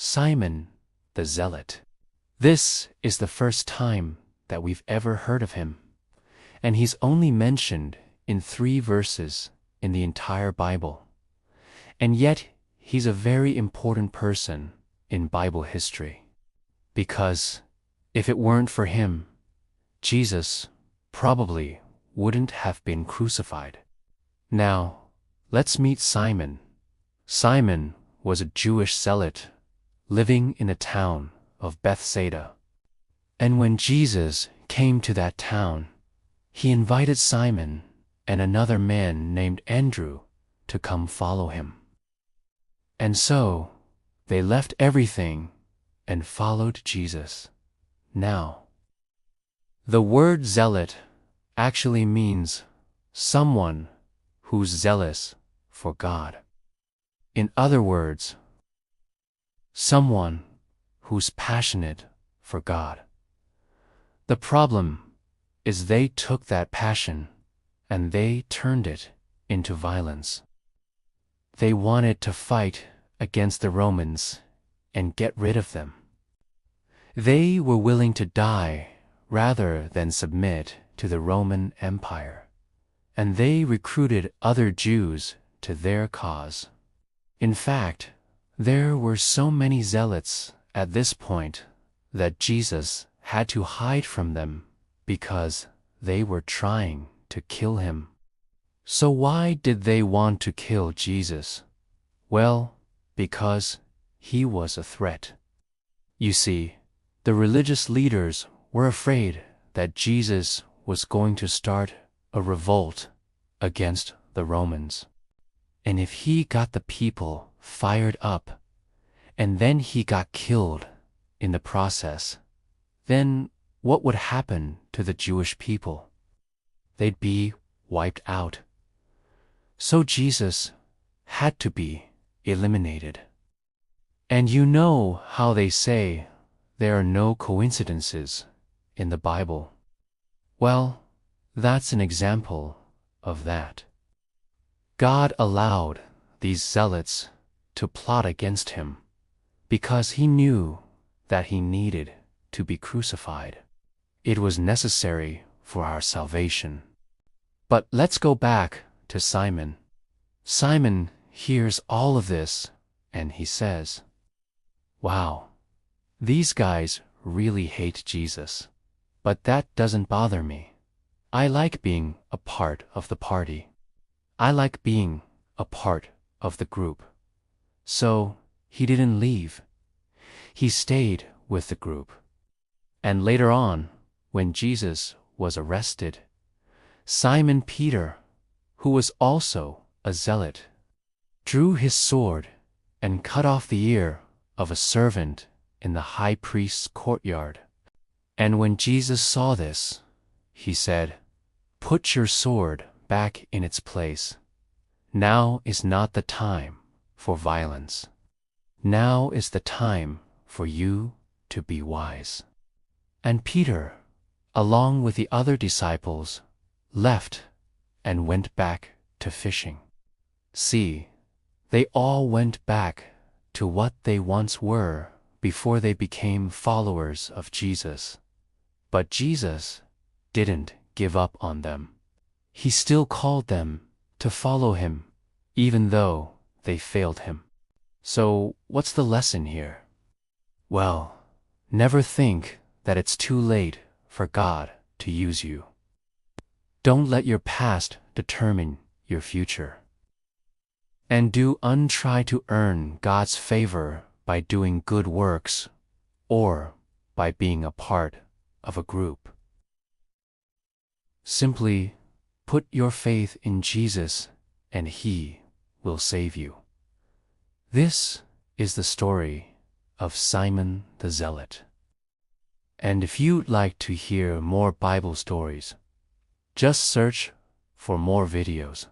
Simon the Zealot. This is the first time that we've ever heard of him, and he's only mentioned in 3 verses in the entire Bible. And yet, he's a very important person in Bible history, because if it weren't for him, Jesus probably wouldn't have been crucified. Now, let's meet Simon. Simon was a Jewish zealot living in the town of Bethsaida. And when Jesus came to that town, he invited Simon and another man named Andrew to come follow him. And so, they left everything and followed Jesus. Now, the word zealot actually means someone who's zealous for God. In other words, someone who's passionate for God. The problem is they took that passion and they turned it into violence. They wanted to fight against the Romans and get rid of them. They were willing to die rather than submit to the Roman Empire, and they recruited other Jews to their cause. In fact, there were so many zealots at this point that Jesus had to hide from them because they were trying to kill him. So why did they want to kill Jesus? Well, because he was a threat. You see, the religious leaders were afraid that Jesus was going to start a revolt against the Romans. And if he got the people fired up, and then he got killed in the process, then what would happen to the Jewish people? They'd be wiped out. So Jesus had to be eliminated. And you know how they say there are no coincidences in the Bible. Well, that's an example of that. God allowed these zealots to plot against him because he knew that he needed to be crucified. It was necessary for our salvation. But let's go back to Simon. Simon hears all of this and he says, "Wow, these guys really hate Jesus. But that doesn't bother me. I like being a part of the party. I like being a part of the group." So he didn't leave. He stayed with the group. And later on, when Jesus was arrested, Simon Peter, who was also a zealot, drew his sword and cut off the ear of a servant in the high priest's courtyard. And when Jesus saw this, he said, "Put your sword back in its place. Now is not the time for violence. Now is the time for you to be wise." And Peter, along with the other disciples, left and went back to fishing. See, they all went back to what they once were before they became followers of Jesus. But Jesus didn't give up on them. He still called them to follow him, even though they failed him. So what's the lesson here? Well, never think that it's too late for God to use you. Don't let your past determine your future. And try to earn God's favor by doing good works or by being a part of a group. Simply put your faith in Jesus and he will save you. This is the story of Simon the Zealot. And if you'd like to hear more Bible stories, just search for more videos.